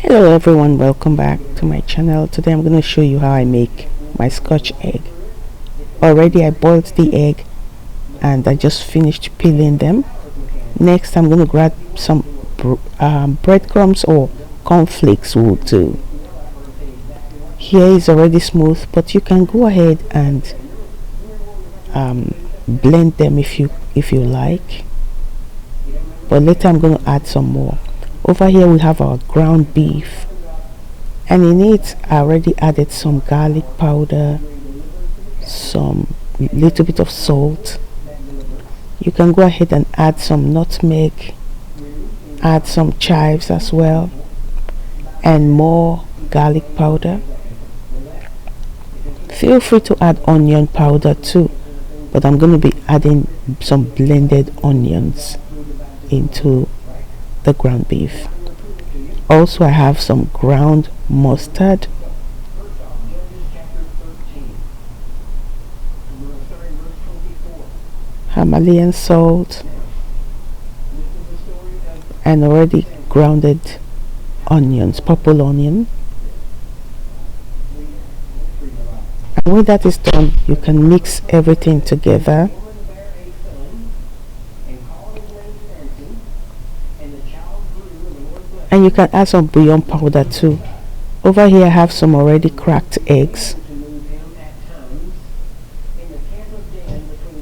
Hello everyone, welcome back to my channel. Today I'm going to show you how I make my scotch egg. Already I boiled the egg and I just finished peeling them. Next I'm going to grab some breadcrumbs or cornflakes will do. Here is already smooth, but you can go ahead and blend them if you like, but later I'm going to add some more. Over here we have our ground beef, and in it I already added some garlic powder, some little bit of salt. You can go ahead and add some nutmeg, add some chives as well, and more garlic powder. Feel free to add onion powder too, but I'm going to be adding some blended onions into the ground beef. Also I have some ground mustard, Himalayan salt, and already grounded onions, purple onion. And when that is done, you can mix everything together. And you can add some bouillon powder too. Over here I have some already cracked eggs.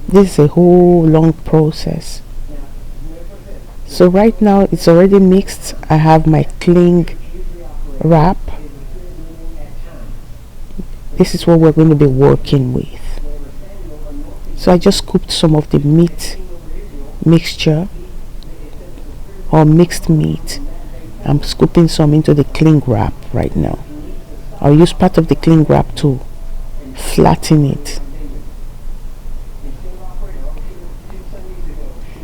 This is a whole long process. So right now it's already mixed. I have my cling wrap. This is what we're going to be working with. So I just scooped some of the meat mixture or mixed meat. I'm scooping some into the cling wrap right now. I'll use part of the cling wrap to flatten it.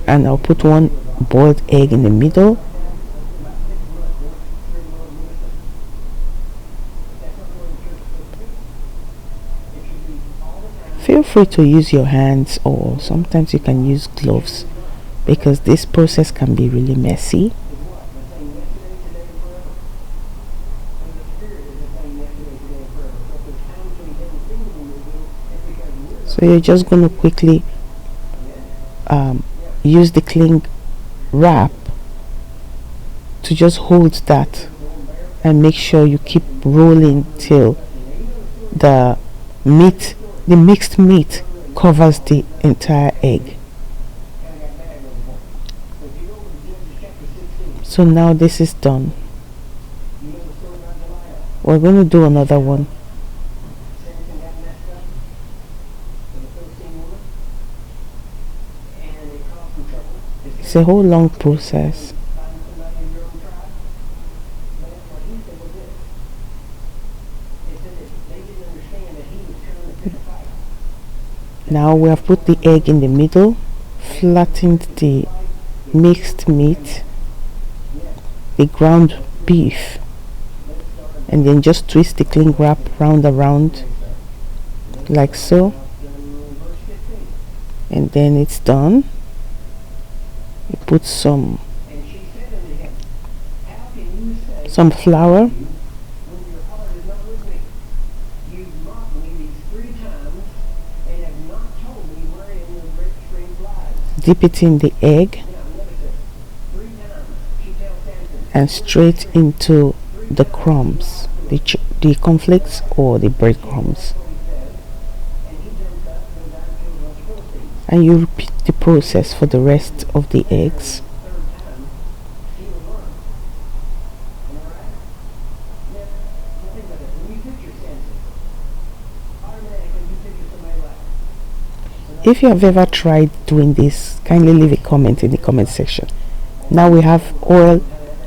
And I'll put one boiled egg in the middle. Feel free to use your hands, or sometimes you can use gloves, because this process can be really messy. So you're just going to quickly use the cling wrap to just hold that, and make sure you keep rolling till the mixed meat covers the entire egg. So now this is done. We're going to do another one. It's a whole long process. Now we have put the egg in the middle, flattened the mixed meat, the ground beef, and then just twist the cling wrap round around like so, and then it's done. You put some flour, dip it in the egg and straight into the crumbs, the cornflakes or the breadcrumbs, and you repeat the process for the rest of the eggs. If you have ever tried doing this, kindly leave a comment in the comment section. Now we have oil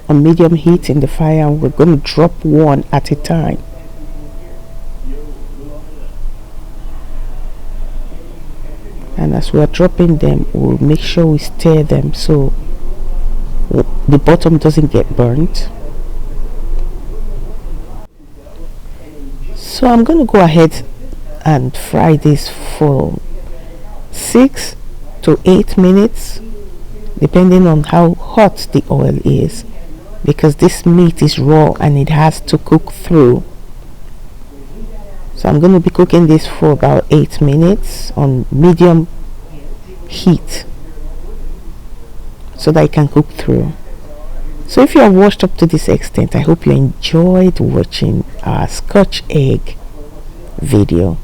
on medium heat in the fire, and we're going to drop one at a time. And as we are dropping them, we'll make sure we stir them so the bottom doesn't get burnt. So I'm going to go ahead and fry this for 6 to 8 minutes, depending on how hot the oil is. because this meat is raw and it has to cook through. So I'm going to be cooking this for about 8 minutes on medium heat so that it can cook through. So if you have watched up to this extent, I hope you enjoyed watching our Scotch egg video.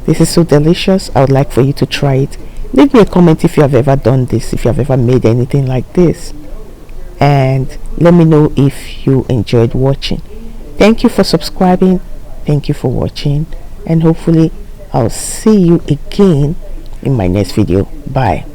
This is so delicious. I would like for you to try it. Leave me a comment if you have ever done this, if you have ever made anything like this, and let me know if you enjoyed watching. Thank you for subscribing. Thank you for watching, and hopefully I'll see you again in my next video. Bye.